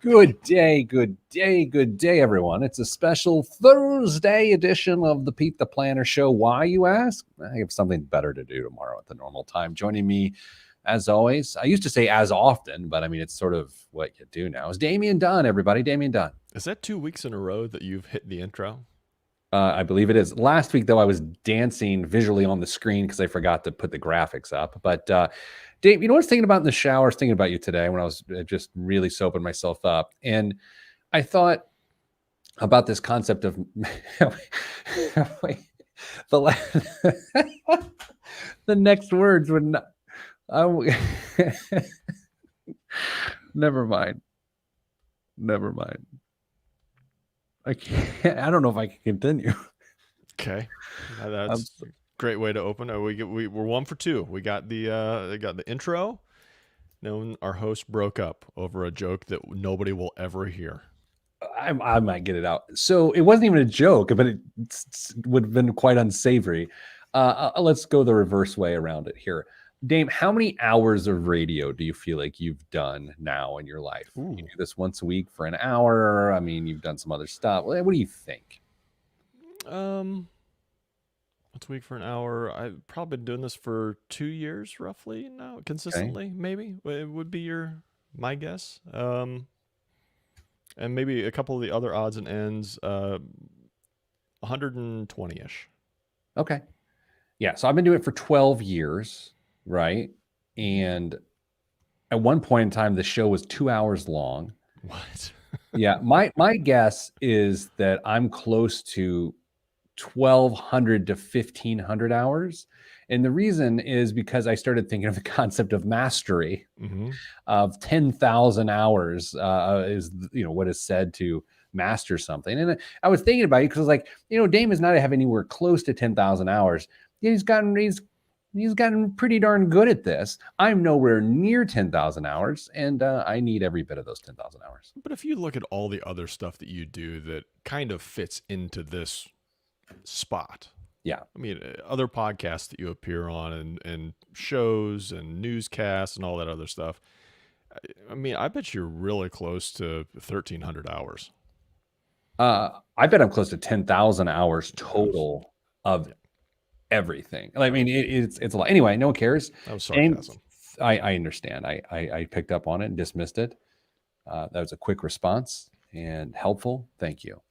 Good day, everyone. It's a special Thursday edition of the Pete the Planner Show. Why, you ask? I have something better to do tomorrow at the normal time. Joining me, as always, I used to say as often, but I mean, it's sort of what you do now, is Damian Dunn, everybody. Damian Dunn. Is that 2 weeks in a row that you've hit the intro? I believe it is. Last week, though, I was dancing visually on the screen because I forgot to put the graphics up. But Dave, you know what I was thinking about in the shower? I was thinking about you today when I was just really soaping myself up. And I thought about this concept of the next words would not. Never mind. I can't. I don't know if I can continue. Okay, that's a great way to open. We're 1 for 2. We got the intro. Then our host broke up over a joke that nobody will ever hear. I might get it out. So it wasn't even a joke, but it would have been quite unsavory. Let's go the reverse way around it here. Dame, how many hours of radio do you feel like you've done now in your life? Ooh. You do this once a week for an hour. I mean, you've done some other stuff. What do you think? Once a week for an hour. I've probably been doing this for 2 years, roughly now, consistently. Okay. Maybe it would be my guess. And maybe a couple of the other odds and ends, 120-ish. Okay. Yeah. So I've been doing it for 12 years. Right. And at one point in time, the show was 2 hours long. What? Yeah. My guess is that I'm close to 1,200 to 1,500 hours. And the reason is because I started thinking of the concept of mastery, of 10,000 hours is, what is said to master something. And I was thinking about it because I was like, Dame is not have anywhere close to 10,000 hours. He's gotten pretty darn good at this. I'm nowhere near 10,000 hours, and I need every bit of those 10,000 hours. But if you look at all the other stuff that you do that kind of fits into this spot. Yeah. I mean, other podcasts that you appear on and shows and newscasts and all that other stuff. I mean, I bet you're really close to 1,300 hours. I bet I'm close to 10,000 hours total of everything. I mean, it's a lot. Anyway, no one cares. That was sarcasm. I understand. I picked up on it and dismissed it. That was a quick response and helpful. Thank you.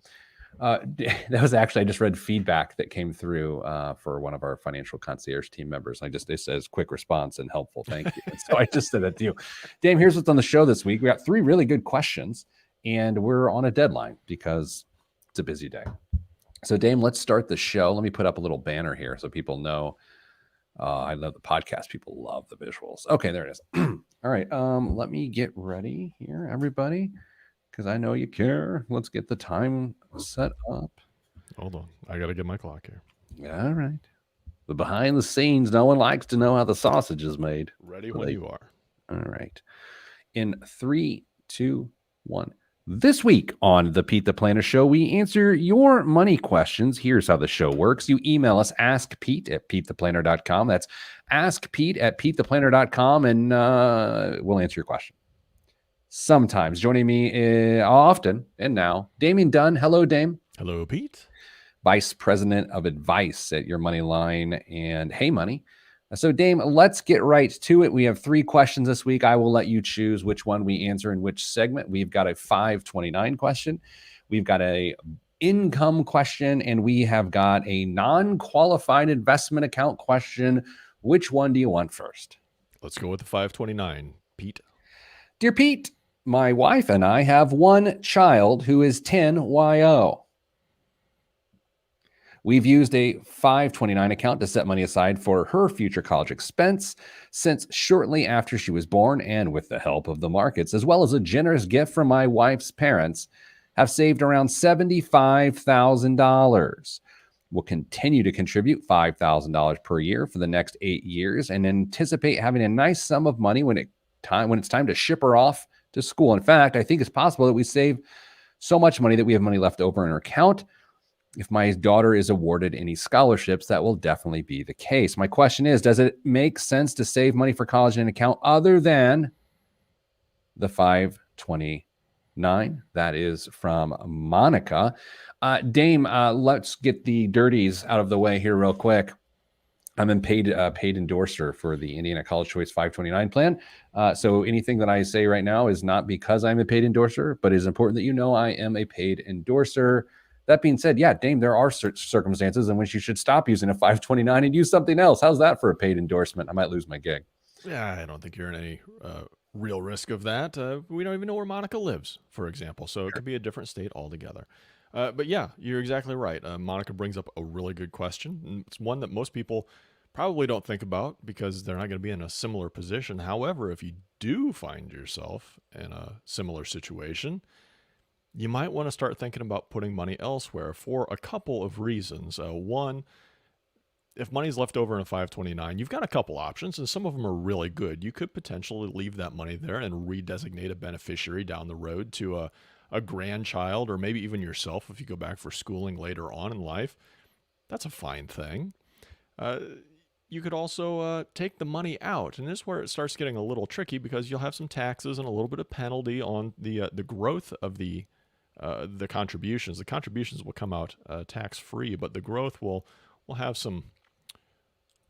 That was actually, I just read feedback that came through for one of our financial concierge team members. It says quick response and helpful. Thank you. So I just said that to you. Dame, here's what's on the show this week. We got 3 really good questions and we're on a deadline because it's a busy day. So Dame, let's start the show. Let me put up a little banner here so people know. I love the podcast. People love the visuals. Okay, there it is. All right. Let me get ready here, everybody, because I know you care. Let's get the time set up. Hold on. I got to get my clock here. All right. The behind the scenes, no one likes to know how the sausage is made. Ready when you are. All right. In 3, 2, 1. This week on the Pete the Planner Show, we answer your money questions. Here's how the show works. You email us, askpete@petetheplanner.com. That's askpete@petetheplanner.com, and we'll answer your question. Sometimes joining me often and now, Damian Dunn. Hello, Dame. Hello, Pete. Vice President of Advice at Your Money Line and Hey Money. So, Dame, let's get right to it. We have 3 questions this week. I will let you choose which one we answer in which segment. We've got a 529 question. We've got a income question, and we have got a non-qualified investment account question. Which one do you want first? Let's go with the 529, Pete. Dear Pete, my wife and I have 1 child who is 10 YO. We've used a 529 account to set money aside for her future college expense since shortly after she was born, and with the help of the markets, as well as a generous gift from my wife's parents, have saved around $75,000. We'll continue to contribute $5,000 per year for the next 8 years and anticipate having a nice sum of money when it's time to ship her off to school. In fact, I think it's possible that we save so much money that we have money left over in our account. If my daughter is awarded any scholarships, that will definitely be the case. My question is, does it make sense to save money for college in an account other than the 529. That is from Monica. Dame, let's get the dirties out of the way here real quick. I'm a paid endorser for the Indiana College Choice 529 plan. So anything that I say right now is not because I'm a paid endorser, but it is important that you know I am a paid endorser. That being said, yeah, Dame, there are circumstances in which you should stop using a 529 and use something else. How's that for a paid endorsement? I might lose my gig. Yeah, I don't think you're in any real risk of that. We don't even know where Monica lives, for example, so it could be a different state altogether. But yeah, you're exactly right. Monica brings up a really good question. And it's one that most people probably don't think about because they're not going to be in a similar position. However, if you do find yourself in a similar situation, you might want to start thinking about putting money elsewhere for a couple of reasons. One, if money's left over in a 529, you've got a couple options, and some of them are really good. You could potentially leave that money there and redesignate a beneficiary down the road to a grandchild, or maybe even yourself if you go back for schooling later on in life. That's a fine thing. You could also take the money out, and this is where it starts getting a little tricky because you'll have some taxes and a little bit of penalty on the growth of the contributions. The contributions will come out tax free, but the growth will have some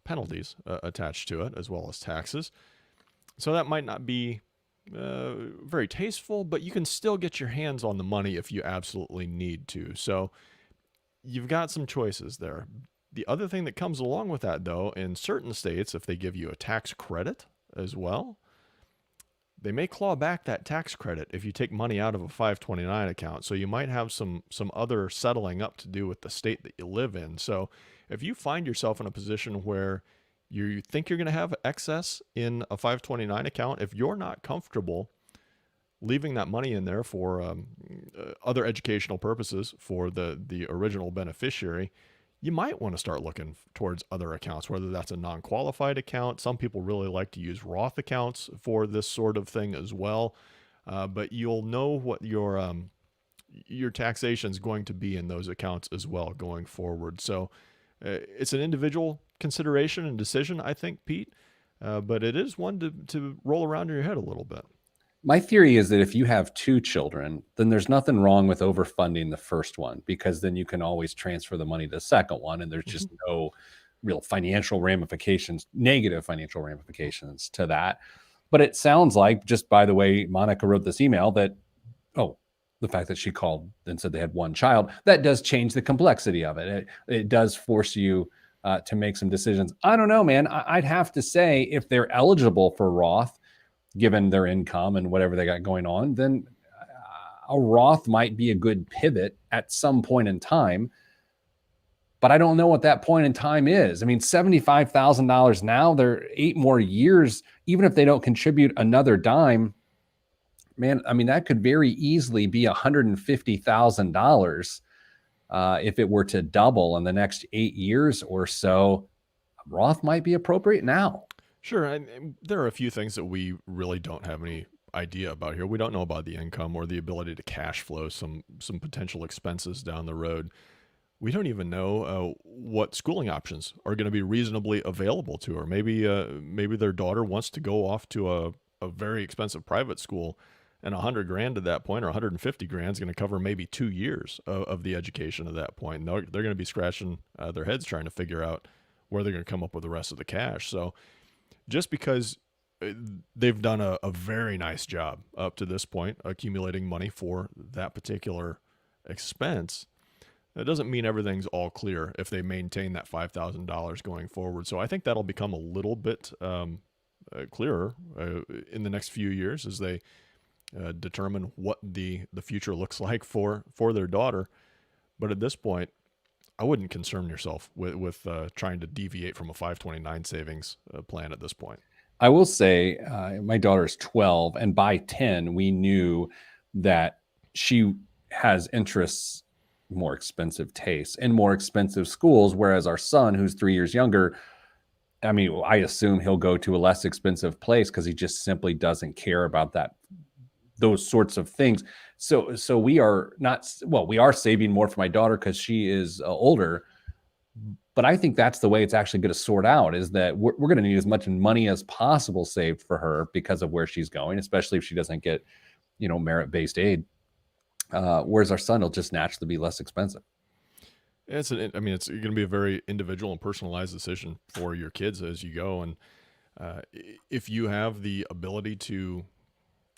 penalties attached to it as well as taxes. So that might not be very tasteful, but you can still get your hands on the money if you absolutely need to. So you've got some choices there. The other thing that comes along with that, though, in certain states, if they give you a tax credit as well, they may claw back that tax credit if you take money out of a 529 account. So you might have some other settling up to do with the state that you live in. So if you find yourself in a position where you think you're going to have excess in a 529 account, if you're not comfortable leaving that money in there for other educational purposes for the original beneficiary, you might want to start looking towards other accounts, whether that's a non-qualified account. Some people really like to use Roth accounts for this sort of thing as well. But you'll know what your taxation is going to be in those accounts as well going forward. So it's an individual consideration and decision, I think, Pete. But it is one to roll around in your head a little bit. My theory is that if you have two children, then there's nothing wrong with overfunding the first one, because then you can always transfer the money to the second one, and there's just no real financial ramifications, negative financial ramifications to that. But it sounds like, just by the way Monica wrote this email, that, the fact that she called and said they had one child, that does change the complexity of it. It does force you to make some decisions. I don't know, man. I'd have to say, if they're eligible for Roth, given their income and whatever they got going on, then a Roth might be a good pivot at some point in time. But I don't know what that point in time is. I mean, $75,000 now, they're 8 more years. Even if they don't contribute another dime, man, I mean, that could very easily be $150,000 if it were to double in the next 8 years or so. Roth might be appropriate now. Sure, and there are a few things that we really don't have any idea about here. We don't know about the income or the ability to cash flow some potential expenses down the road. We don't even know what schooling options are going to be reasonably available to her. Maybe their daughter wants to go off to a very expensive private school, and $100,000 at that point, or 150 grand, is going to cover maybe 2 years of the education at that point. And they're going to be scratching their heads trying to figure out where they're going to come up with the rest of the cash. So just because they've done a very nice job up to this point accumulating money for that particular expense, that doesn't mean everything's all clear if they maintain that $5,000 going forward. So I think that'll become a little bit clearer in the next few years as they determine what the future looks like for their daughter. But at this point, I wouldn't concern yourself with trying to deviate from a 529 savings plan at this point. I will say my daughter's 12, and by 10, we knew that she has interests, more expensive tastes, and more expensive schools, whereas our son, who's 3 years younger, I mean, I assume he'll go to a less expensive place because he just simply doesn't care about those sorts of things. So we are not, well, we are saving more for my daughter because she is older, But I think that's the way it's actually going to sort out, is that we're going to need as much money as possible saved for her because of where she's going, especially if she doesn't get, merit-based aid. Whereas our son will just naturally be less expensive. It's it's going to be a very individual and personalized decision for your kids as you go. And if you have the ability to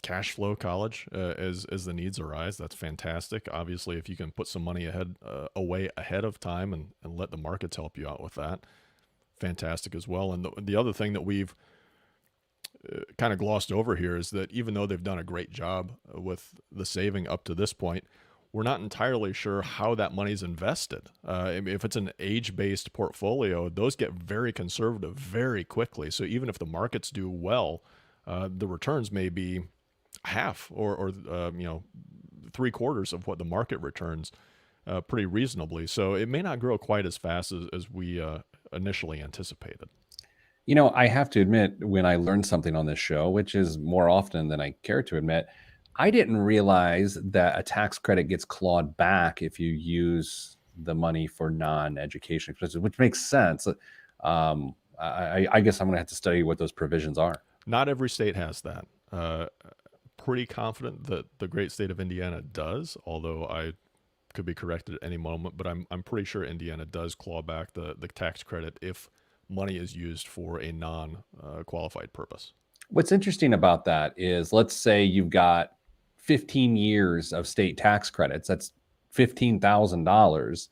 cash flow college as the needs arise, that's fantastic. Obviously, if you can put some money away ahead of time and let the markets help you out with that, fantastic as well. And the other thing that we've kind of glossed over here is that even though they've done a great job with the saving up to this point, we're not entirely sure how that money's invested. If it's an age-based portfolio, those get very conservative very quickly. So even if the markets do well, the returns may be half or three quarters of what the market returns pretty reasonably. So it may not grow quite as fast as we initially anticipated. I have to admit, when I learned something on this show, which is more often than I care to admit, I didn't realize that a tax credit gets clawed back if you use the money for non-education expenses, which makes sense. I guess I'm going to have to study what those provisions are. Not every state has that. Pretty confident that the great state of Indiana does, although I could be corrected at any moment, but I'm pretty sure Indiana does claw back the tax credit if money is used for a non-qualified purpose. What's interesting about that is, let's say you've got 15 years of state tax credits. That's $15,000.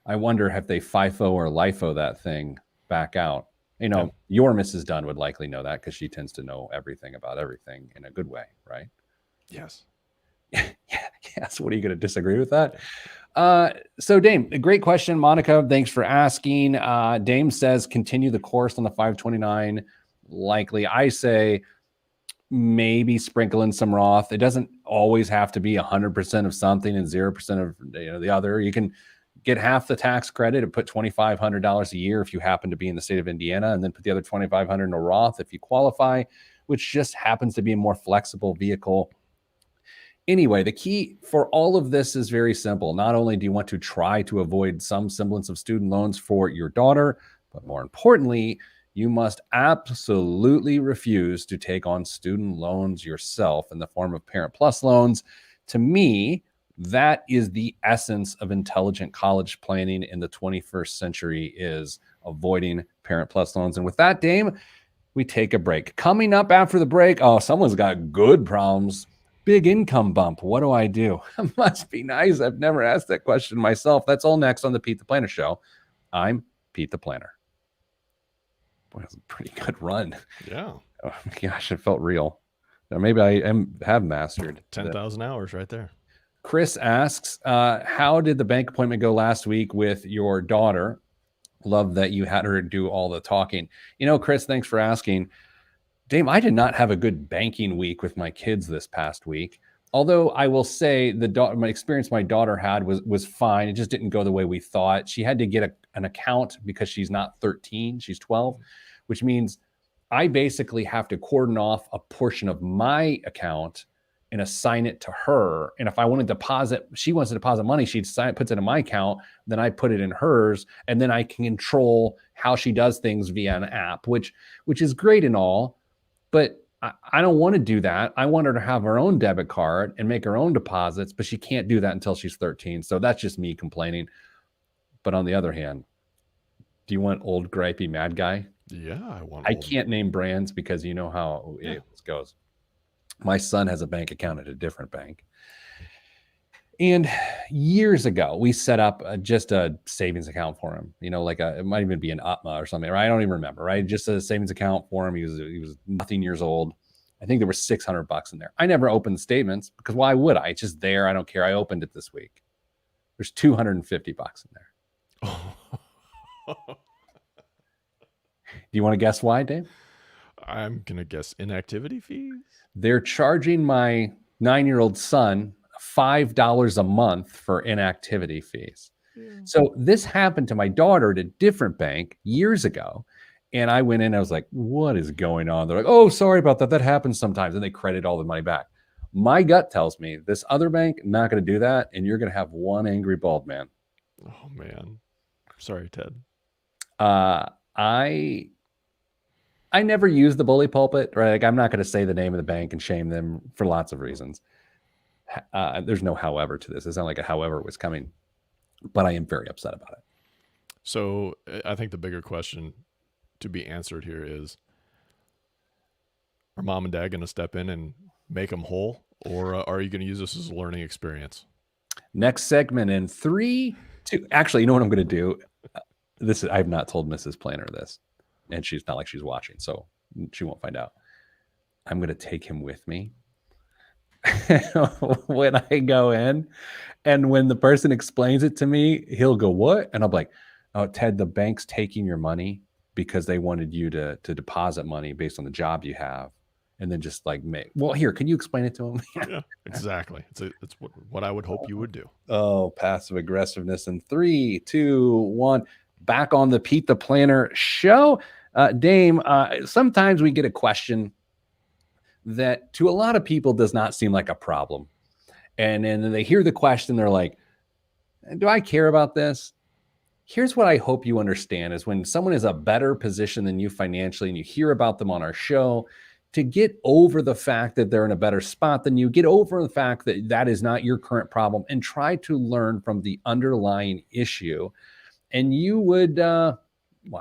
I wonder if they FIFO or LIFO that thing back out. Your Mrs. Dunn would likely know that because she tends to know everything about everything in a good way, right? Yes. Yes. What are you going to disagree with that? So Dame, a great question. Monica, thanks for asking. Dame says, continue the course on the 529. Likely. I say maybe sprinkle in some Roth. It doesn't always have to be 100% of something and 0% of the other. You can get half the tax credit and put $2,500 a year if you happen to be in the state of Indiana, and then put the other $2,500 in a Roth if you qualify, which just happens to be a more flexible vehicle. Anyway, the key for all of this is very simple. Not only do you want to try to avoid some semblance of student loans for your daughter, but more importantly, you must absolutely refuse to take on student loans yourself in the form of Parent Plus loans. To me, that is the essence of intelligent college planning in the 21st century, is avoiding Parent Plus loans. And with that, Dame, we take a break. Coming up after the break, someone's got good problems. Big income bump. What do I do? It must be nice. I've never asked that question myself. That's all next on the Pete the Planner Show. I'm Pete the Planner. Boy, that's a pretty good run. Yeah. Oh my gosh, it felt real. Now, maybe I have mastered 10,000 hours right there. Chris asks, how did the bank appointment go last week with your daughter? Love that you had her do all the talking. Chris, thanks for asking. Dame, I did not have a good banking week with my kids this past week. Although I will say my experience my daughter had was fine. It just didn't go the way we thought. She had to get an account because she's not 13, she's 12, which means I basically have to cordon off a portion of my account and assign it to her. And if I want to deposit, she wants to deposit money, puts it in my account, then I put it in hers, and then I can control how she does things via an app, which is great and all. But I don't want to do that. I want her to have her own debit card and make her own deposits, but she can't do that until she's 13. So that's just me complaining. But on the other hand, do you want old gripey mad guy? Yeah, I can't name brands because you know how it goes. My son has a bank account at a different bank. And years ago, we set up just a savings account for him. It might even be an UTMA or something, right? I don't even remember, right? Just a savings account for him. He was nothing years old. I think there was $600 in there. I never opened the statements because why would I? It's just there. I don't care. I opened it this week. There's $250 in there. Do you want to guess why, Dave? I'm going to guess inactivity fees. They're charging my 9-year-old son $5 a month for inactivity fees. Yeah. So this happened to my daughter at a different bank years ago. And I went in, I was like, what is going on? They're like, oh, sorry about that. That happens sometimes. And they credit all the money back. My gut tells me this other bank, not going to do that. And you're going to have one angry bald man. Oh, man. Sorry, Ted. I never use the bully pulpit, right? Like, I'm not going to say the name of the bank and shame them for lots of reasons. There's no however to this. It's not like a however was coming, but I am very upset about it. So I think the bigger question to be answered here is, are mom and dad going to step in and make them whole, or are you going to use this as a learning experience? Next segment in 3, 2. Actually, you know what I'm going to do? I have not told Mrs. Planner this, and she's not like she's watching, so she won't find out. I'm going to take him with me when I go in, and when the person explains it to me, he'll go, "What?" And I'm like, "Oh, Ted, the bank's taking your money because they wanted you to deposit money based on the job you have." And then just like, well, here, can you explain it to him? Yeah, exactly. It's what I would hope you would do. Oh, passive aggressiveness in 3, 2, 1. Back on the Pete the Planner show. Dame, sometimes we get a question that to a lot of people does not seem like a problem. And then they hear the question, they're like, do I care about this? Here's what I hope you understand is when someone is a better position than you financially and you hear about them on our show, to get over the fact that they're in a better spot than you, get over the fact that that is not your current problem and try to learn from the underlying issue. And you would, well,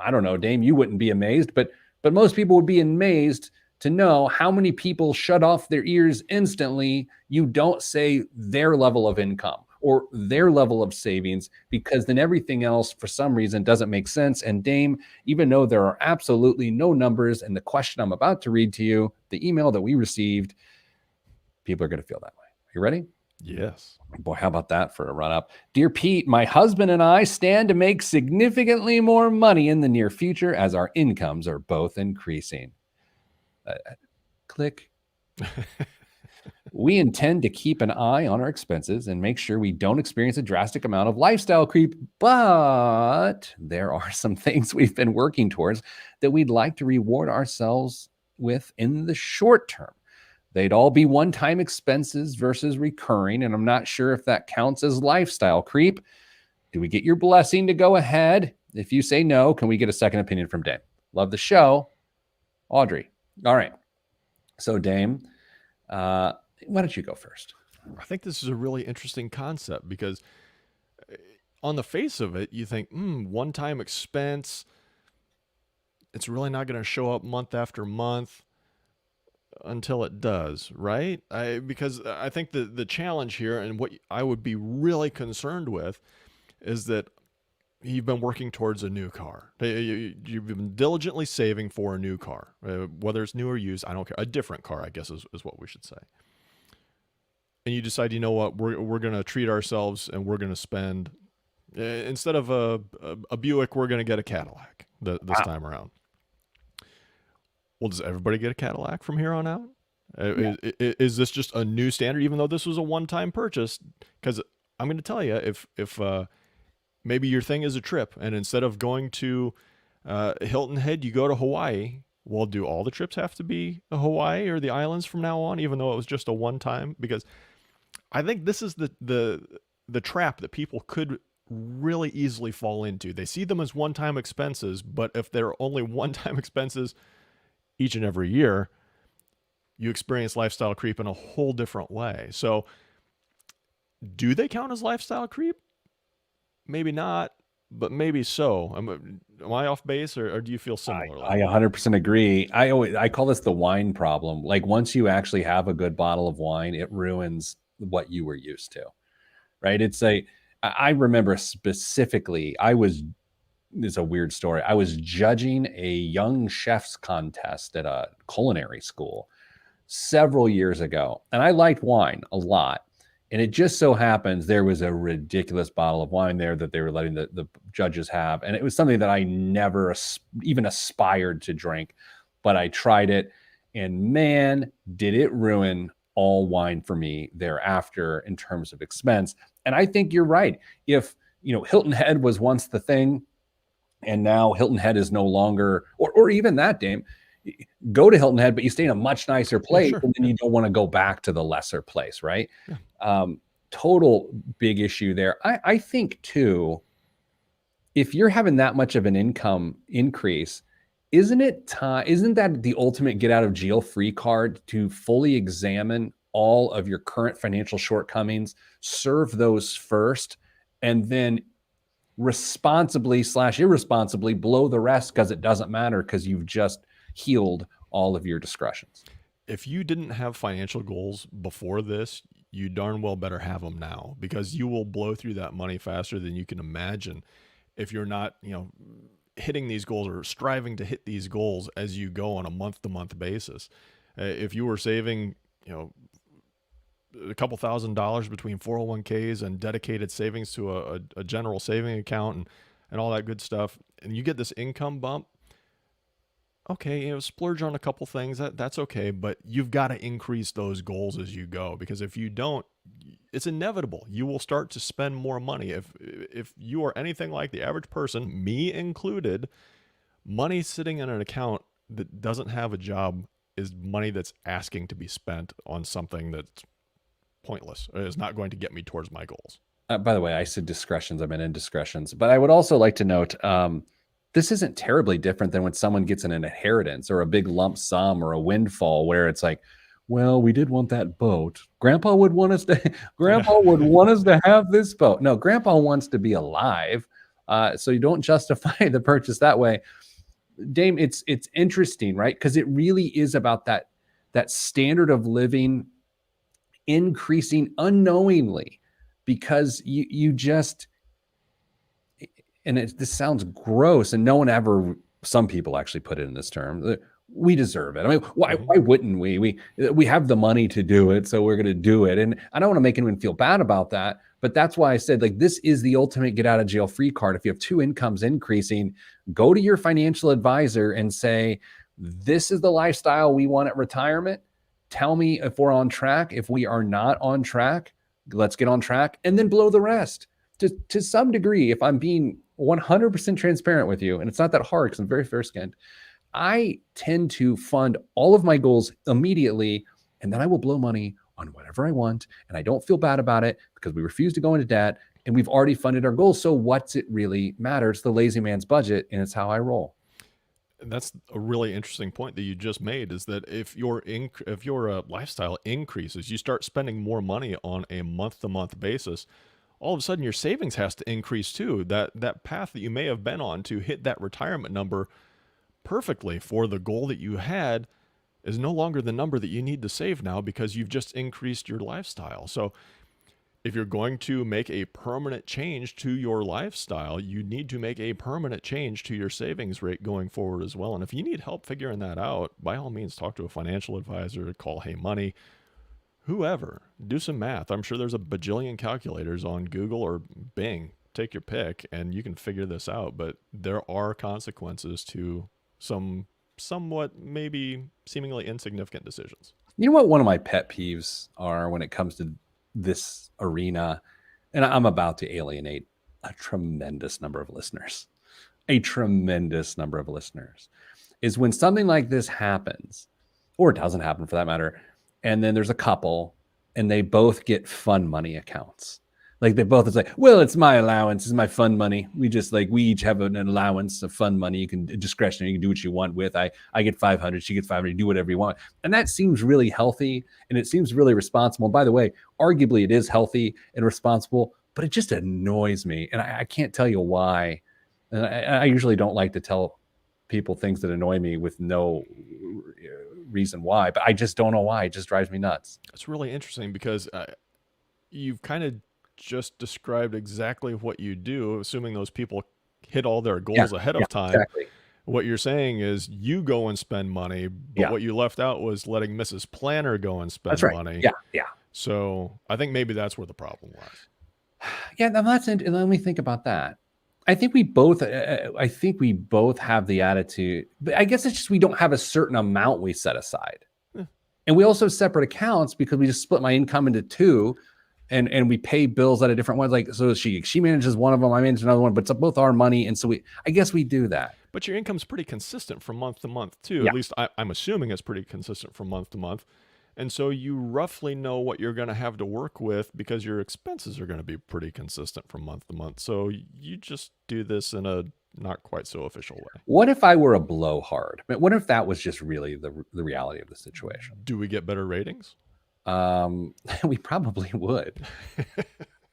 I don't know, Dame, you wouldn't be amazed, but most people would be amazed to know how many people shut off their ears instantly. You don't say their level of income or their level of savings, because then everything else for some reason doesn't make sense. And Dame, even though there are absolutely no numbers in the question I'm about to read to you, the email that we received, people are going to feel that way. You ready? Yes. Boy, how about that for a run up? Dear Pete, my husband and I stand to make significantly more money in the near future as our incomes are both increasing. Click. We intend to keep an eye on our expenses and make sure we don't experience a drastic amount of lifestyle creep, but there are some things we've been working towards that we'd like to reward ourselves with in the short term. They'd all be one-time expenses versus recurring, and I'm not sure if that counts as lifestyle creep. Do we get your blessing to go ahead? If you say no, can we get a second opinion from Dame? Love the show. Audrey. All right. So Dame, why don't you go first? I think this is a really interesting concept because on the face of it, you think, one-time expense, it's really not going to show up month after month until it does, right? Because I think the challenge here and what I would be really concerned with is that you've been working towards a new car. You've been diligently saving for a new car, whether it's new or used, I don't care. A different car, I guess, is what we should say. And you decide, you know what, we're going to treat ourselves and we're going to spend, instead of a Buick, we're going to get a Cadillac this time around. Well, does everybody get a Cadillac from here on out? Yeah. Is this just a new standard, even though this was a one-time purchase? Because I'm going to tell you, if maybe your thing is a trip, and instead of going to Hilton Head, you go to Hawaii. Well, do all the trips have to be Hawaii or the islands from now on, even though it was just a one-time? Because I think this is the trap that people could really easily fall into. They see them as one-time expenses, but if they're only one-time expenses each and every year, you experience lifestyle creep in a whole different way. So do they count as lifestyle creep? Maybe not, but maybe so. Am I off base, or do you feel similarly? I 100% agree. I call this the wine problem. Like, once you actually have a good bottle of wine, it ruins what you were used to, right? I remember specifically, it's a weird story. I was judging a young chef's contest at a culinary school several years ago, and I liked wine a lot. And it just so happens there was a ridiculous bottle of wine there that they were letting the judges have. And it was something that I never even aspired to drink, but I tried it. And man, did it ruin all wine for me thereafter in terms of expense. And I think you're right. If, Hilton Head was once the thing, and now Hilton Head is no longer, or even that, Dame, go to Hilton Head, but you stay in a much nicer place, yeah, sure, and then you don't want to go back to the lesser place, right? Yeah. Total big issue there. I think too, if you're having that much of an income increase, isn't it time? Isn't that the ultimate get out of jail free card to fully examine all of your current financial shortcomings, serve those first, and then responsibly/irresponsibly blow the rest because it doesn't matter because you've just healed all of your discretions? If you didn't have financial goals before this, you darn well better have them now, because you will blow through that money faster than you can imagine if you're not, hitting these goals or striving to hit these goals as you go on a month to month basis. If you were saving, a couple $1,000s between 401ks and dedicated savings to a general saving account and all that good stuff, and you get this income bump, okay, splurge on a couple things. That's okay, but you've got to increase those goals as you go, because if you don't, it's inevitable. You will start to spend more money. If you are anything like the average person, me included, money sitting in an account that doesn't have a job is money that's asking to be spent on something that's pointless. It's not going to get me towards my goals. By the way, I said discretions. I meant indiscretions. But I would also like to note, this isn't terribly different than when someone gets an inheritance or a big lump sum or a windfall, where it's like, well, we did want that boat. Grandpa would want us to have this boat. No, Grandpa wants to be alive. So you don't justify the purchase that way. Dame, it's interesting, right? Because it really is about that standard of living increasing unknowingly, because you just, and this sounds gross, and no one ever, some people actually put it in this term, we deserve it. I mean, why wouldn't we? We have the money to do it, so we're going to do it. And I don't want to make anyone feel bad about that, but that's why I said, like, this is the ultimate get out of jail free card. If you have two incomes increasing, go to your financial advisor and say, this is the lifestyle we want at retirement. Tell me if we're on track. If we are not on track, let's get on track, and then blow the rest. To some degree, if I'm being 100% transparent with you, and it's not that hard because I'm very fair-skinned, I tend to fund all of my goals immediately, and then I will blow money on whatever I want, and I don't feel bad about it because we refuse to go into debt, and we've already funded our goals. So what's it really matter? It's the lazy man's budget, and it's how I roll. That's a really interesting point that you just made, is that if your lifestyle increases, you start spending more money on a month-to-month basis, all of a sudden your savings has to increase too. That path that you may have been on to hit that retirement number perfectly for the goal that you had is no longer the number that you need to save now, because you've just increased your lifestyle. So if you're going to make a permanent change to your lifestyle, you need to make a permanent change to your savings rate going forward as well. And if you need help figuring that out, by all means, talk to a financial advisor, call Hey Money, whoever. Do some math. I'm sure there's a bajillion calculators on Google or Bing. Take your pick and you can figure this out. But there are consequences to some somewhat maybe seemingly insignificant decisions. You know what one of my pet peeves are when it comes to this arena, and I'm about to alienate a tremendous number of listeners, is when something like this happens, or it doesn't happen for that matter, and then there's a couple and they both get fund money accounts. Like, they both, it's like, well, it's my allowance, it's my fund money. We each have an allowance of fund money. You can discretionary, you can do what you want with. I get 500, she gets 500, do whatever you want. And that seems really healthy, and it seems really responsible. And by the way, arguably it is healthy and responsible, but it just annoys me. And I can't tell you why. And I usually don't like to tell people things that annoy me with no reason why, but I just don't know why. It just drives me nuts. It's really interesting because you've kind of just described exactly what you do, assuming those people hit all their goals ahead of time. Exactly. What you're saying is you go and spend money, but what you left out was letting Mrs. Planner go and spend money. Yeah. So I think maybe that's where the problem lies. Yeah, let me think about that. I think we both have the attitude, but I guess it's just we don't have a certain amount we set aside. And we also have separate accounts because we just split my income into two. And we pay bills out of different ones. Like, so she manages one of them, I manage another one, but it's both our money. And so I guess we do that. But your income's pretty consistent from month to month too. Yeah. At least I'm assuming it's pretty consistent from month to month. And so you roughly know what you're going to have to work with because your expenses are going to be pretty consistent from month to month. So you just do this in a not quite so official way. What if I were a blowhard? But what if that was just really the reality of the situation? Do we get better ratings? We probably would.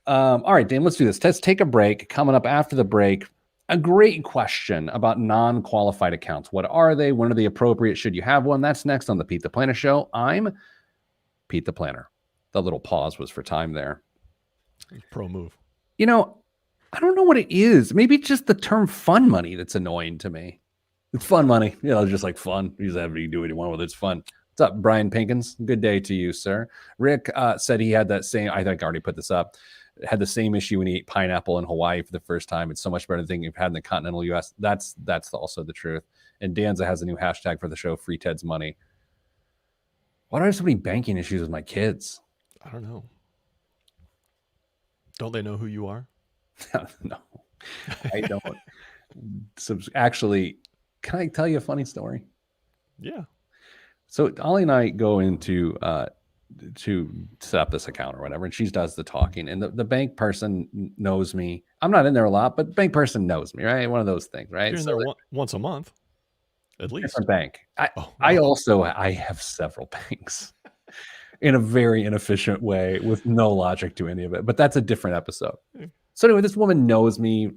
All right, Dan, let's do this. Let's take a break. Coming up after the break, a great question about non-qualified accounts. What are they? When are they appropriate? Should you have one? That's next on the Pete the Planner Show. I'm Pete the Planner. The little pause was for time there. Pro move. You know, I don't know what it is. Maybe it's just the term fun money that's annoying to me. It's fun money. You know, just like fun. You just have to do what you want with it. It's fun. What's up, Brian Pinkins? Good day to you, sir. Rick said he had that same, I think I already put this up, had the same issue when he ate pineapple in Hawaii for the first time. It's so much better than thing you've had in the continental U.S. That's also the truth. And Danza has a new hashtag for the show, Free Ted's Money. Why do I have so many banking issues with my kids? I don't know. Don't they know who you are? No, I don't. So actually, can I tell you a funny story? Yeah. So Ollie and I go into to set up this account or whatever, and she does the talking. And the bank person knows me. I'm not in there a lot, but the bank person knows me, right? One of those things, right? You're in there once a month, at least. Different bank. I have several banks in a very inefficient way with no logic to any of it. But that's a different episode. So anyway, this woman knows me.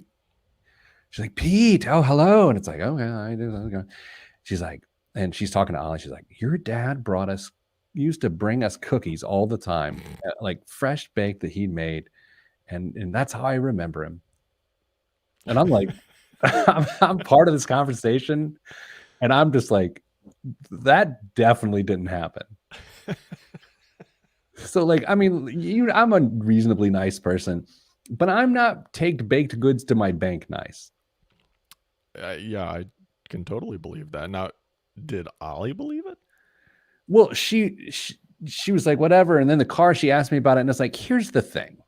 She's like, Pete, oh, hello. And it's like, okay, I do. Okay. She's like, and she's talking to Ollie. She's like, your dad used to bring us cookies all the time, like fresh baked that he'd made. And that's how I remember him. And I'm like, I'm part of this conversation. And I'm just like, that definitely didn't happen. So like, I mean, I'm a reasonably nice person, but I'm not take baked goods to my bank nice. Yeah, I can totally believe that. Now, did Ollie believe it? Well, she was like, whatever. And then the car, she asked me about it. And it's like, here's the thing.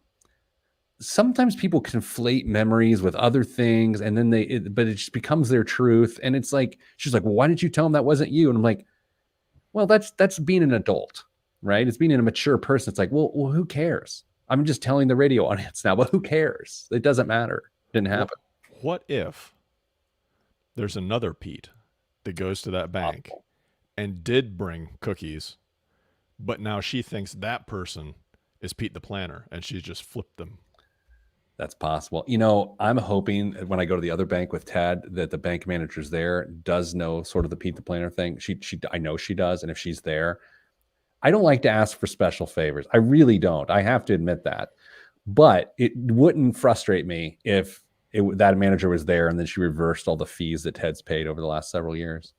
Sometimes people conflate memories with other things, and then but it just becomes their truth. And it's like, she's like, well, why didn't you tell him that wasn't you? And I'm like, well, that's being an adult, right? It's being a mature person. It's like, well, who cares? I'm just telling the radio audience now, but who cares? It doesn't matter. It didn't happen. What if there's another Pete that goes to that bank and did bring cookies, but now she thinks that person is Pete the Planner, and she's just flipped them? That's possible. You know, I'm hoping when I go to the other bank with Ted that the bank manager's there does know sort of the Pete the Planner thing. I know she does. And if she's there, I don't like to ask for special favors. I really don't. I have to admit that. But it wouldn't frustrate me if that manager was there and then she reversed all the fees that Ted's paid over the last several years.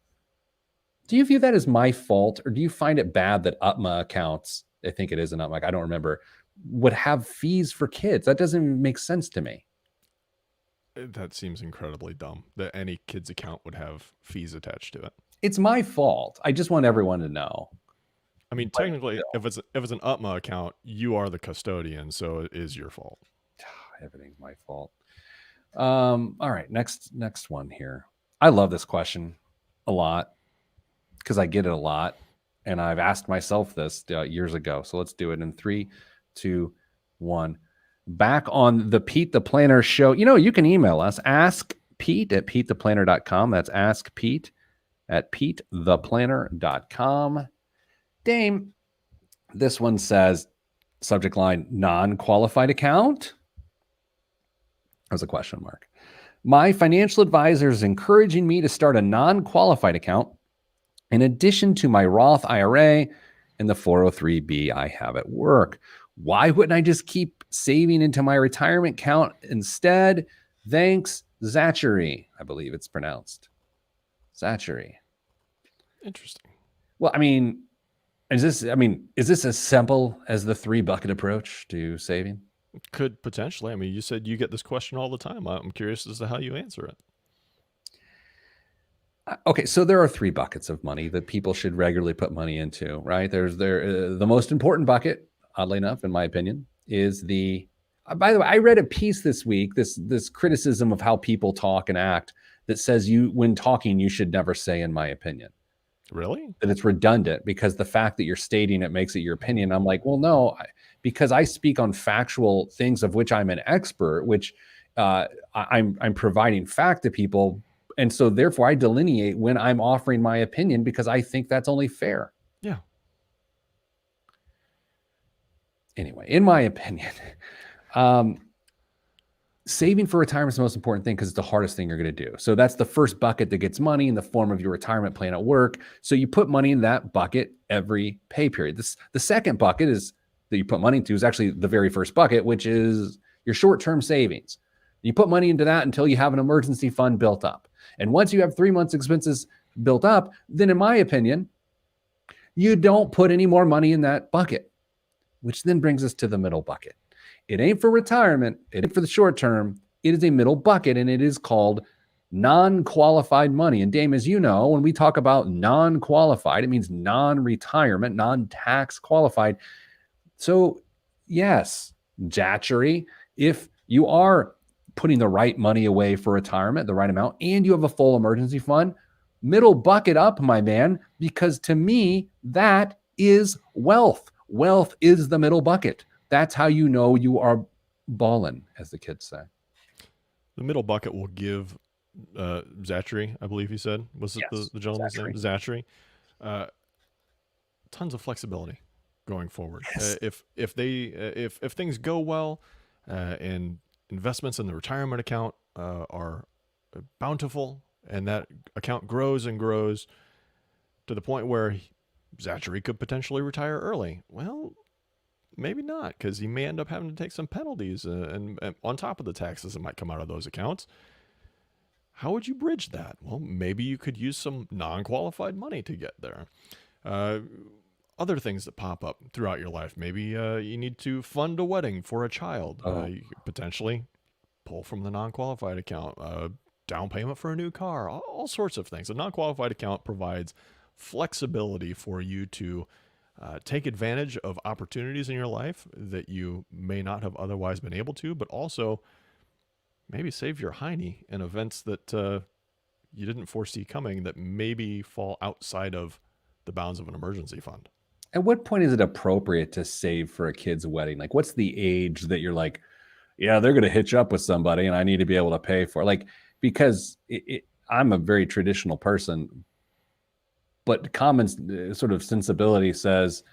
Do you view that as my fault, or do you find it bad that UTMA accounts, I think it is an UTMA, I don't remember, would have fees for kids? That doesn't even make sense to me. That seems incredibly dumb that any kid's account would have fees attached to it. It's my fault. I just want everyone to know. I mean, technically, if it's an UTMA account, you are the custodian, so it is your fault. Everything's my fault. All right, next one here. I love this question a lot because I get it a lot, and I've asked myself this years ago. So let's do it in 3, 2, 1. Back on the Pete the Planner Show. You know, you can email us, askpete@petetheplanner.com. That's askpete@petetheplanner.com. Dame, this one says, subject line, non-qualified account? That was a question mark. My financial advisor is encouraging me to start a non-qualified account in addition to my Roth IRA and the 403b I have at work. Why wouldn't I just keep saving into my retirement account instead? Thanks, Zachary. I believe it's pronounced. Zachary. Interesting. Well, I mean, is this as simple as the 3-bucket approach to saving? Could potentially. I mean, you said you get this question all the time. I'm curious as to how you answer it. Okay, so there are 3 buckets of money that people should regularly put money into, right? There's the most important bucket, oddly enough, in my opinion, is the. By the way, I read a piece this week, this criticism of how people talk and act that says when talking, you should never say, in my opinion. Really? that it's redundant because the fact that you're stating it makes it your opinion. I'm like, well, no, because I speak on factual things of which I'm an expert, which I'm providing fact to people, and so therefore I delineate when I'm offering my opinion because I think that's only fair. Yeah. Anyway, in my opinion, um, saving for retirement is the most important thing because it's the hardest thing you're going to do. So that's the first bucket that gets money in the form of your retirement plan at work. So you put money in that bucket every pay period. The second bucket is that you put money into is actually the very first bucket, which is your short-term savings. You put money into that until you have an emergency fund built up. And once you have 3 months expenses built up, then in my opinion, you don't put any more money in that bucket, which then brings us to the middle bucket. It ain't for retirement. It ain't for the short term. It is a middle bucket, and it is called non-qualified money. And Dame, as you know, when we talk about non-qualified, it means non-retirement, non-tax qualified. So yes, Jatchery, if you are putting the right money away for retirement, the right amount, and you have a full emergency fund, middle bucket up, my man, because to me, that is wealth. Wealth is the middle bucket. That's how you know you are balling, as the kids say. The middle bucket will give Zachary, I believe he said, was it Yes, the gentleman's Zachary. name? Zachary. Tons of flexibility going forward. Yes. If things go well, and investments in the retirement account are bountiful, and that account grows and grows to the point where Zachary could potentially retire early. Well, maybe not, because he may end up having to take some penalties, and on top of the taxes that might come out of those accounts. How would you bridge that? Well, maybe you could use some non-qualified money to get there. Other things that pop up throughout your life. Maybe you need to fund a wedding for a child. You could potentially pull from the non-qualified account. Down payment for a new car. All sorts of things. A non-qualified account provides flexibility for you to take advantage of opportunities in your life that you may not have otherwise been able to, but also maybe save your hiney in events that you didn't foresee coming that maybe fall outside of the bounds of an emergency fund. At what point is it appropriate to save for a kid's wedding? Like, what's the age that you're like, yeah, they're going to hitch up with somebody and I need to be able to pay for it? Like, because I'm a very traditional person, but common sort of sensibility says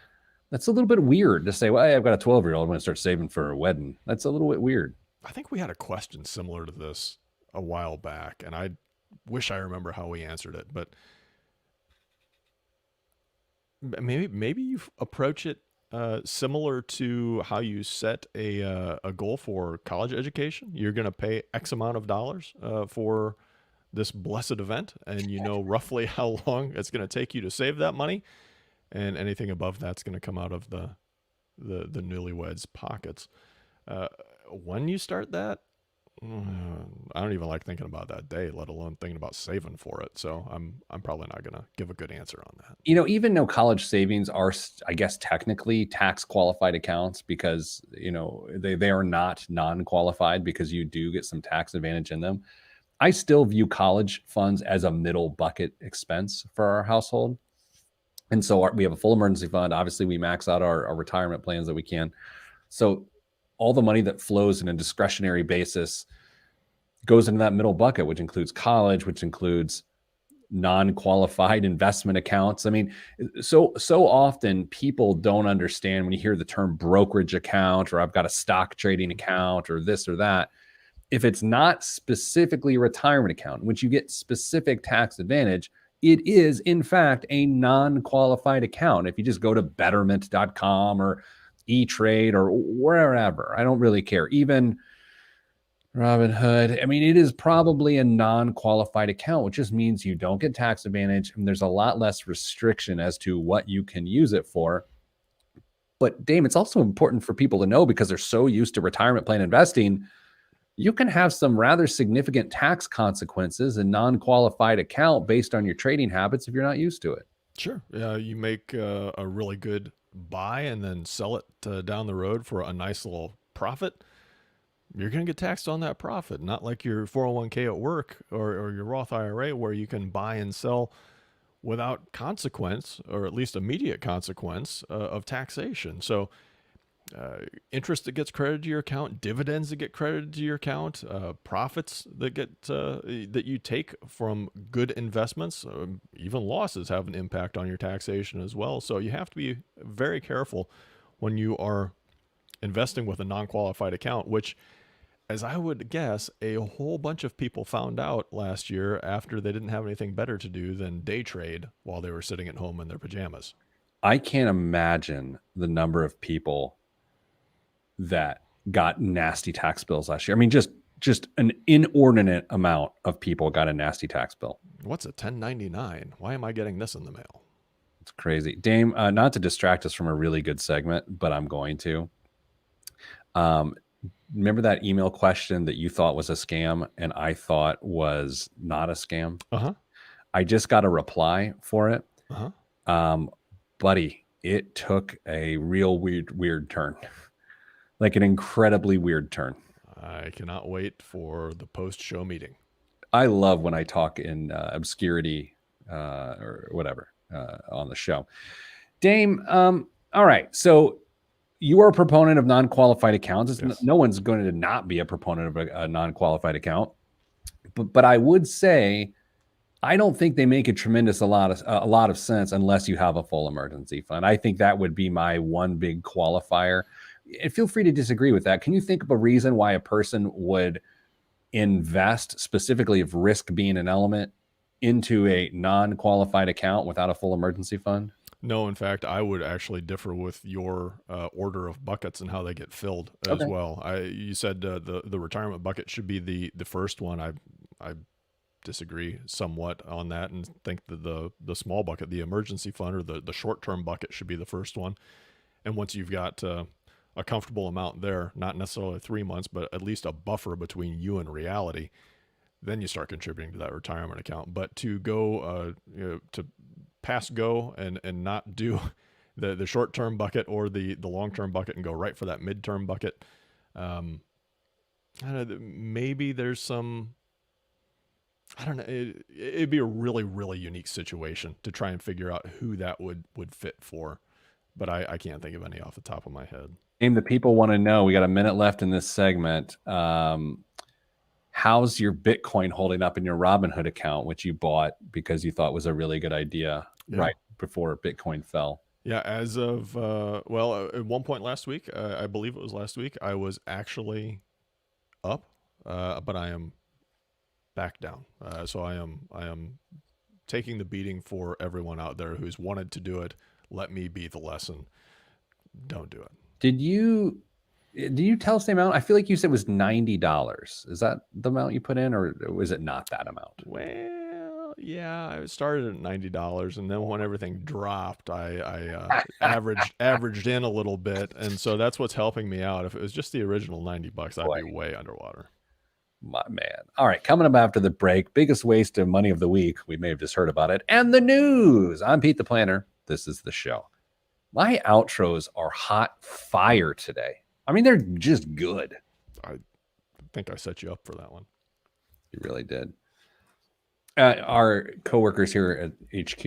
that's a little bit weird to say, well, hey, I've got a 12-year-old. I'm going to start saving for a wedding. That's a little bit weird. I think we had a question similar to this a while back, and I wish I remember how we answered it, but maybe you approach it similar to how you set a goal for college education. You're going to pay X amount of dollars for this blessed event, and you know roughly how long it's going to take you to save that money, and anything above that's going to come out of the newlyweds' pockets. When you start that, I don't even like thinking about that day, let alone thinking about saving for it. So I'm probably not going to give a good answer on that. You know, even though college savings are, I guess, technically tax qualified accounts because, you know, they are not non-qualified because you do get some tax advantage in them. I still view college funds as a middle bucket expense for our household. And so we have a full emergency fund. Obviously, we max out our retirement plans that we can. So all the money that flows in a discretionary basis goes into that middle bucket, which includes college, which includes non-qualified investment accounts. I mean, so often people don't understand when you hear the term brokerage account or I've got a stock trading account or this or that. If it's not specifically a retirement account, which you get specific tax advantage, it is in fact a non-qualified account. If you just go to betterment.com or E-Trade or wherever, I don't really care. Even Robinhood, I mean, it is probably a non-qualified account, which just means you don't get tax advantage and there's a lot less restriction as to what you can use it for. But Dame, it's also important for people to know because they're so used to retirement plan investing, you can have some rather significant tax consequences in non-qualified account based on your trading habits if you're not used to it. Sure. You make a really good buy and then sell it down the road for a nice little profit. You're going to get taxed on that profit, not like your 401k at work or your Roth IRA where you can buy and sell without consequence, or at least immediate consequence, of taxation. So interest that gets credited to your account, dividends that get credited to your account, profits that get that you take from good investments, even losses have an impact on your taxation as well. So you have to be very careful when you are investing with a non-qualified account, which, as I would guess, a whole bunch of people found out last year after they didn't have anything better to do than day trade while they were sitting at home in their pajamas. I can't imagine the number of people that got nasty tax bills last year. I mean, just an inordinate amount of people got a nasty tax bill. What's a 1099? Why am I getting this in the mail? It's crazy. Dame, not to distract us from a really good segment, but I'm going to. Remember that email question that you thought was a scam and I thought was not a scam? Uh-huh. I just got a reply for it. Uh-huh. Buddy, it took a real weird turn. Like an incredibly weird turn. I cannot wait for the post-show meeting. I love when I talk in obscurity or whatever on the show. Dame, all right. So you are a proponent of non-qualified accounts. Yes. No one's going to not be a proponent of a non-qualified account. But I would say I don't think they make a lot of sense unless you have a full emergency fund. I think that would be my one big qualifier. And feel free to disagree with that. Can you think of a reason why a person would invest, specifically if risk being an element, into a non-qualified account without a full emergency fund? No, in fact, I would actually differ with your order of buckets and how they get filled as well. You said the retirement bucket should be the first one. I disagree somewhat on that and think that the small bucket, the emergency fund or the short-term bucket, should be the first one. And once you've got a comfortable amount there, not necessarily 3 months, but at least a buffer between you and reality, then you start contributing to that retirement account. But to go to pass go and not do the short-term bucket or the long-term bucket and go right for that mid-term bucket, I don't know, maybe there's some, I don't know, it'd be a really, really unique situation to try and figure out who that would fit for. But I can't think of any off the top of my head. The people want to know, we got a minute left in this segment. How's your Bitcoin holding up in your Robinhood account, which you bought because you thought was a really good idea right before Bitcoin fell? Yeah, as of, at one point last week, I believe it was last week, I was actually up, but I am back down. So I am taking the beating for everyone out there who's wanted to do it. Let me be the lesson. Don't do it. Did you tell us the amount? I feel like you said it was $90. Is that the amount you put in, or was it not that amount? Well, yeah, I started at $90, and then when everything dropped, I averaged in a little bit, and so that's what's helping me out. If it was just the original $90, I'd be way underwater. My man. All right, coming up after the break, biggest waste of money of the week. We may have just heard about it, and the news. I'm Pete the Planner. This is the show. My outros are hot fire today. I mean, they're just good. I think I set you up for that one. You really did. Our coworkers here at HQ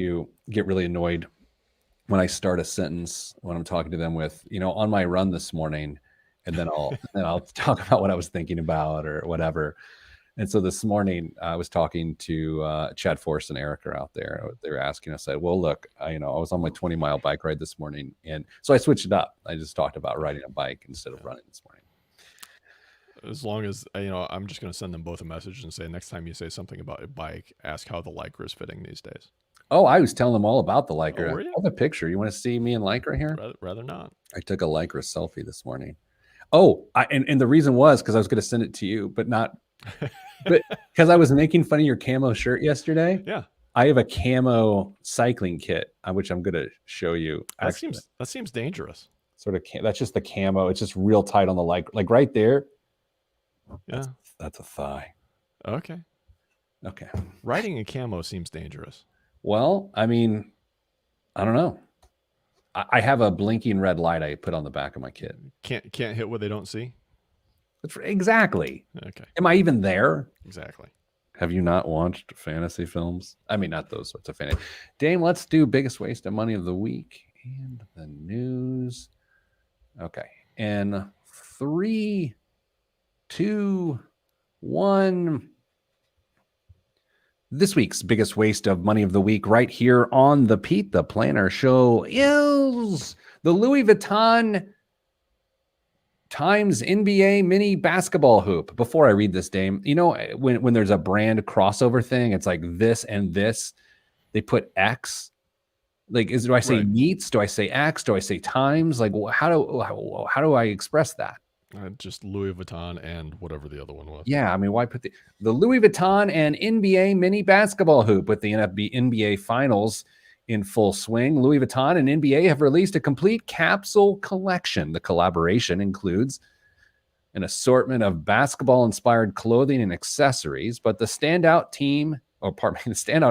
get really annoyed when I start a sentence when I'm talking to them with, on my run this morning, and then I'll talk about what I was thinking about or whatever. And so this morning I was talking to Chad Forrest and Erica out there. They were asking, I said, well, look, I was on my 20-mile bike ride this morning. And so I switched it up. I just talked about riding a bike instead of running this morning. As long as, I'm just going to send them both a message and say, next time you say something about a bike, ask how the Lycra is fitting these days. Oh, I was telling them all about the Lycra. Oh, I have a picture. You want to see me in Lycra here? Rather not. I took a Lycra selfie this morning. Oh, and the reason was because I was going to send it to you, but not... But because I was making fun of your camo shirt yesterday. Yeah, I have a camo cycling kit, which I'm going to show you. That seems dangerous. Sort of, that's just the camo. It's just real tight on the like right there. Yeah, that's a thigh. Okay. Riding a camo seems dangerous. Well, I mean, I don't know. I have a blinking red light I put on the back of my kit. Can't hit what they don't see. Exactly. Okay. Am I even there? Exactly. Have you not watched fantasy films? I mean, not those sorts of fantasy. Dame, let's do biggest waste of money of the week and the news. Okay. And 3, 2, 1. This week's biggest waste of money of the week, right here on the Pete the Planner Show, is the Louis Vuitton times NBA mini basketball hoop. Before I read this, Dame, you know, when there's a brand crossover thing, it's like this and this, they put X. Like, do I say Right. meets? Do I say X? Do I say times? Like, how do I express that? Just Louis Vuitton and whatever the other one was. Yeah, I mean, why put the Louis Vuitton and NBA mini basketball hoop with the NBA Finals in full swing? Louis Vuitton and NBA have released a complete capsule collection. The collaboration includes an assortment of basketball-inspired clothing and accessories, but the standout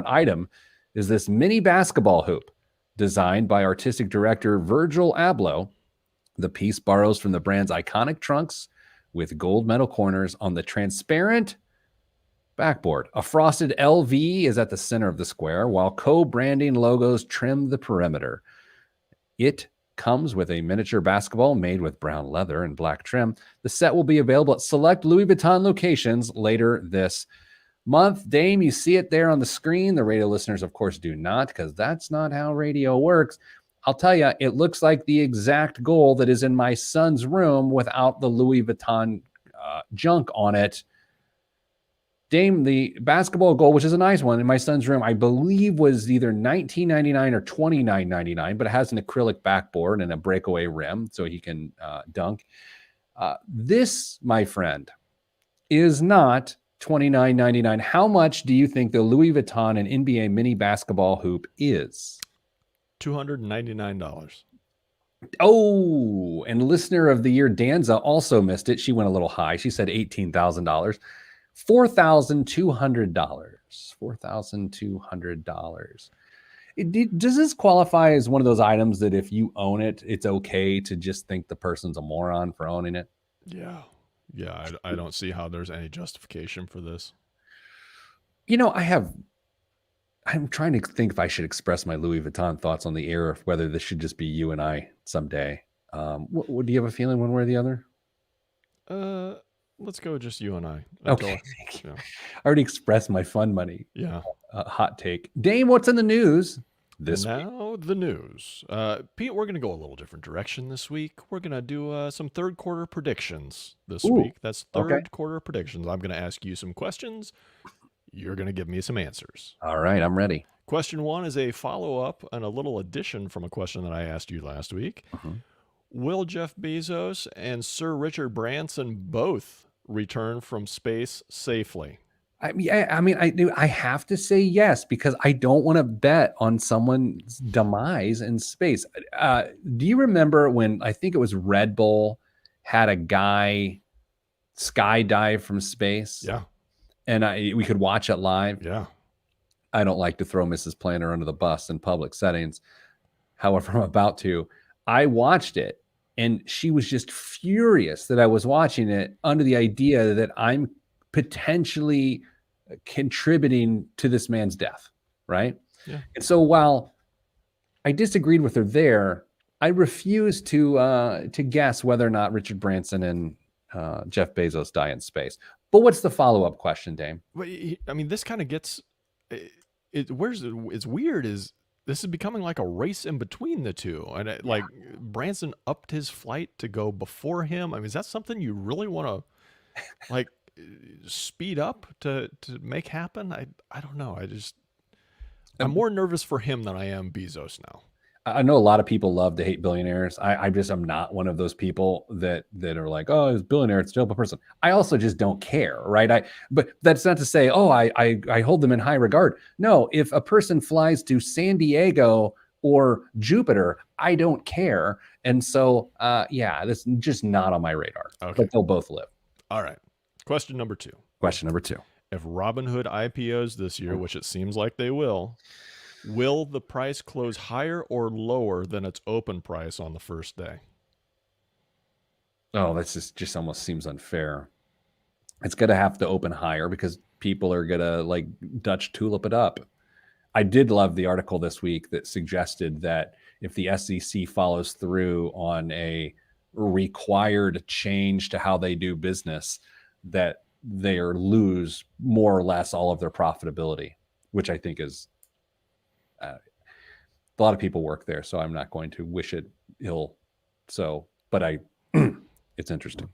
item is this mini basketball hoop designed by artistic director Virgil Abloh. The piece borrows from the brand's iconic trunks with gold metal corners on the transparent backboard. A frosted LV is at the center of the square, while co-branding logos trim the perimeter. It comes with a miniature basketball made with brown leather and black trim. The set will be available at select Louis Vuitton locations later this month. Dame, you see it there on the screen. The radio listeners, of course, do not, because that's not how radio works. I'll tell you, it looks like the exact goal that is in my son's room without the Louis Vuitton junk on it. Dame, the basketball goal, which is a nice one in my son's room, I believe was either $19.99 or $29.99, but it has an acrylic backboard and a breakaway rim so he can dunk. This, my friend, is not $29.99. How much do you think the Louis Vuitton and NBA mini basketball hoop is? $299. Oh, and listener of the year, Danza, also missed it. She went a little high. She said $18,000. $4,200. $4,200. Does this qualify as one of those items that if you own it, it's okay to just think the person's a moron for owning it? Yeah. Yeah, I don't see how there's any justification for this. You know, I'm trying to think if I should express my Louis Vuitton thoughts on the air, or whether this should just be you and I someday. Do you have a feeling one way or the other? Let's go just you and I. Okay. Yeah. I already expressed my fun money. Yeah. Hot take. Dame, what's in the news this week? Now the news. Pete, we're going to go a little different direction this week. We're going to do some third quarter predictions this week. That's third quarter predictions. I'm going to ask you some questions. You're going to give me some answers. All right, I'm ready. Question 1 is a follow-up and a little addition from a question that I asked you last week. Will Jeff Bezos and Sir Richard Branson both return from space safely? I have to say yes, because I don't want to bet on someone's demise in space. Do you remember when, I think it was Red Bull, had a guy skydive from space? Yeah. And we could watch it live. Yeah. I don't like to throw Mrs. Planner under the bus in public settings. However, I'm about to. I watched it, and she was just furious that I was watching it under the idea that I'm potentially contributing to this man's death, right? Yeah. And so while I disagreed with her there, I refused to guess whether or not Richard Branson and Jeff Bezos die in space. But what's the follow-up question, Dame? Well, I mean, this kind of gets it's weird is this is becoming like a race in between the two. And like Branson upped his flight to go before him. I mean, is that something you really want to like speed up to make happen? I don't know. I'm more nervous for him than I am Bezos now. I know a lot of people love to hate billionaires. I'm not one of those people that are like, oh, it's billionaire, it's still a person. I also just don't care, right? But that's not to say, oh, I hold them in high regard. No, if a person flies to San Diego or Jupiter, I don't care. And so, this is just not on my radar. Okay. But they'll both live. All right. Question number 2. If Robinhood IPOs this year, which it seems like they will the price close higher or lower than its open price on the first day? Oh, that's just almost seems unfair. it's going to have to open higher because people are going to like Dutch tulip it up. I did love the article this week that suggested that if the SEC follows through on a required change to how they do business, that they lose more or less all of their profitability, which I think is a lot of people work there, so I'm not going to wish it ill. So, but it's interesting.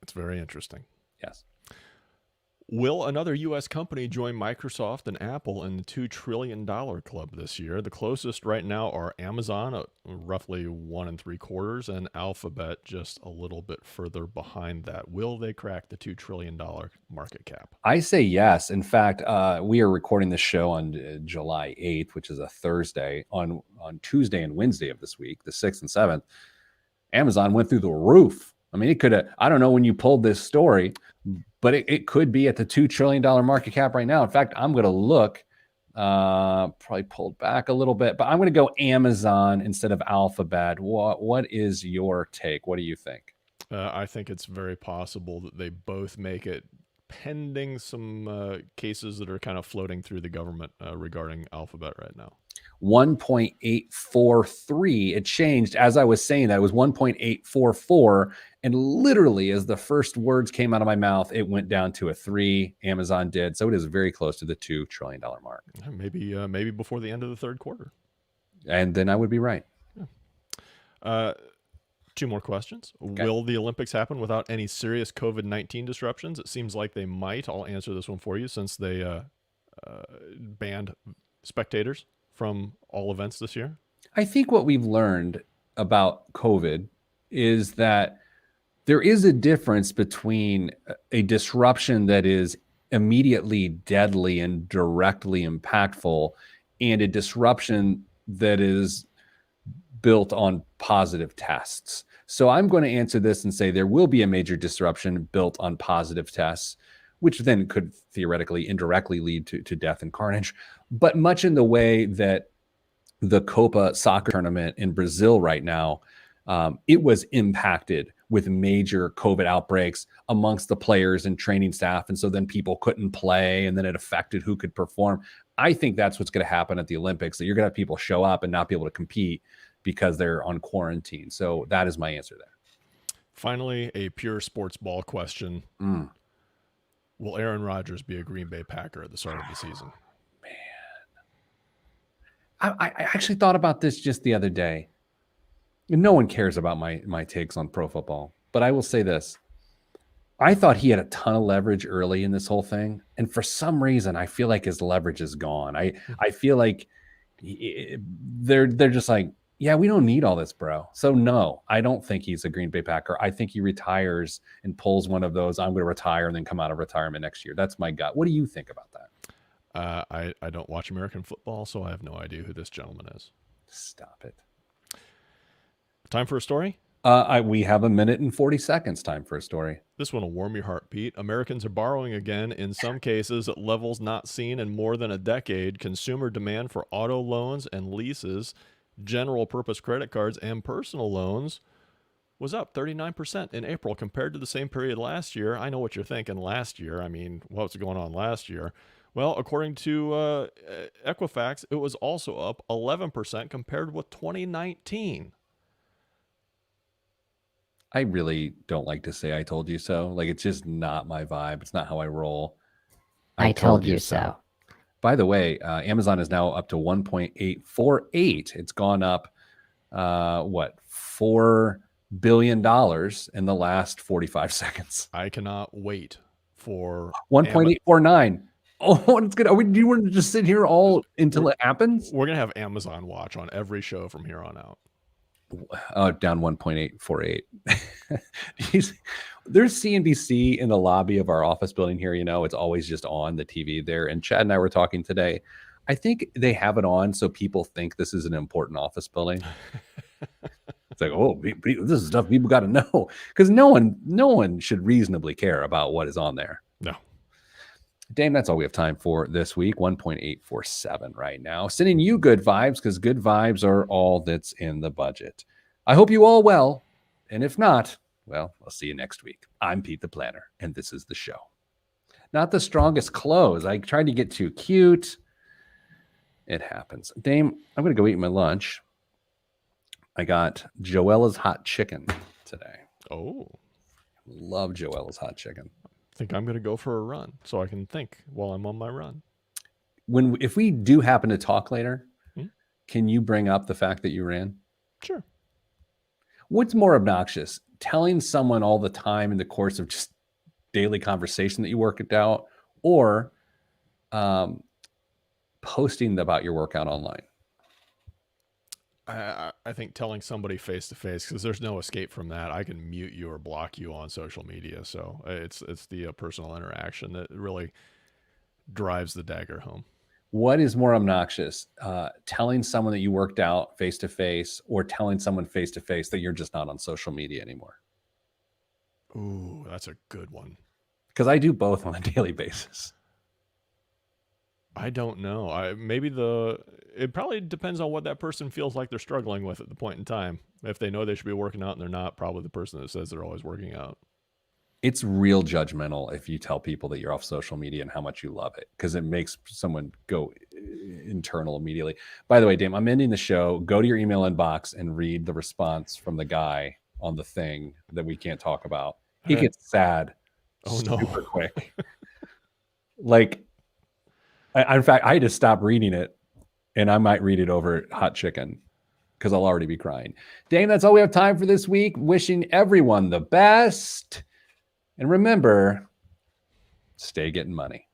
It's very interesting. Yes. Will another U.S. company join Microsoft and Apple in the $2 trillion club this year? The closest right now are Amazon at roughly 1.75, and Alphabet just a little bit further behind that. Will they crack the $2 trillion market cap? I say yes. In fact, we are recording this show on July 8th, which is a Thursday. On Tuesday and Wednesday of this week, the 6th and 7th, Amazon went through the roof. I mean, it could have, I don't know when you pulled this story, but it could be at the $2 trillion market cap right now. In fact, I'm going to look, probably pulled back a little bit, but I'm going to go Amazon instead of Alphabet. What is your take? What do you think? I think it's very possible that they both make it, pending some cases that are kind of floating through the government regarding Alphabet right now. 1.843. It changed as I was saying that. It was 1.844. And literally, as the first words came out of my mouth, it went down to a 3. Amazon did. So it is very close to the $2 trillion mark. Maybe before the end of the third quarter. And then I would be right. Yeah. 2 more questions. Okay. Will the Olympics happen without any serious COVID-19 disruptions? It seems like they might. I'll answer this one for you since they banned spectators from all events this year. I think what we've learned about COVID is that there is a difference between a disruption that is immediately deadly and directly impactful and a disruption that is built on positive tests. So I'm going to answer this and say there will be a major disruption built on positive tests, which then could theoretically indirectly lead to death and carnage. But much in the way that the Copa soccer tournament in Brazil right now, it was impacted with major COVID outbreaks amongst the players and training staff. And so then people couldn't play, and then it affected who could perform. I think that's what's going to happen at the Olympics, that you're going to have people show up and not be able to compete because they're on quarantine. So that is my answer there. Finally, a pure sports ball question. Will Aaron Rodgers be a Green Bay Packer at the start of the season? I actually thought about this just the other day. No one cares about my takes on pro football, but I will say this. I thought he had a ton of leverage early in this whole thing. And for some reason, I feel like his leverage is gone. I feel like they're just like, yeah, we don't need all this, bro. So no, I don't think he's a Green Bay Packer. I think he retires and pulls one of those, I'm going to retire and then come out of retirement next year. That's my gut. What do you think about that? I don't watch American football, so I have no idea who this gentleman is. Stop it. Time for a story? We have 1 minute and 40 seconds. Time for a story. This one will warm your heart, Pete. Americans are borrowing again, in some cases at levels not seen in more than a decade. Consumer demand for auto loans and leases, general purpose credit cards, and personal loans was up 39% in April compared to the same period last year. I know what you're thinking. Last year, I mean, what's going on last year? Well, according to Equifax, it was also up 11% compared with 2019. I really don't like to say I told you so. Like, it's just not my vibe. It's not how I roll. I told you so. By the way, Amazon is now up to 1.848. It's gone up, $4 billion in the last 45 seconds. I cannot wait for 1.849. Oh, it's good. Do you want to just sit here all until it happens? We're going to have Amazon Watch on every show from here on out. Down 1.848. There's CNBC in the lobby of our office building here. You know, it's always just on the TV there. And Chad and I were talking today. I think they have it on so people think this is an important office building. It's like, oh, this is stuff people got to know, because no one should reasonably care about what is on there. No. Dame, that's all we have time for this week. 1.847 right now. Sending you good vibes, because good vibes are all that's in the budget. I hope you all well. And if not, well, I'll see you next week. I'm Pete the Planner, and this is the show. not the strongest close. I tried to get too cute. It happens. Dame, I'm going to go eat my lunch. I got Joella's hot chicken today. Oh, Love Joella's hot chicken. I think I'm going to go for a run so I can think while I'm on my run. If we do happen to talk later, Hmm? can you bring up the fact that you ran? Sure. What's more obnoxious? Telling someone all the time in the course of just daily conversation that you worked out, or posting about your workout online? I think telling somebody face to face, because there's no escape from that. I can mute you or block you on social media. So it's the personal interaction that really drives the dagger home. What is more obnoxious? Telling someone that you worked out face to face, or telling someone face to face that you're just not on social media anymore? Ooh, that's a good one. Because I do both on a daily basis. I don't know. It probably depends on what that person feels like they're struggling with at the point in time. If they know they should be working out and they're not, probably the person that says they're always working out. It's real judgmental if you tell people that you're off social media and how much you love it, because it makes someone go internal immediately. By the way, Dame, I'm ending the show. Go to your email inbox and read the response from the guy on the thing that we can't talk about. He Hey. gets sad Oh, no. super quick. Like, in fact, I had to stop reading it, and I might read it over hot chicken because I'll already be crying. Dame, that's all we have time for this week. Wishing everyone the best. And remember, stay getting money.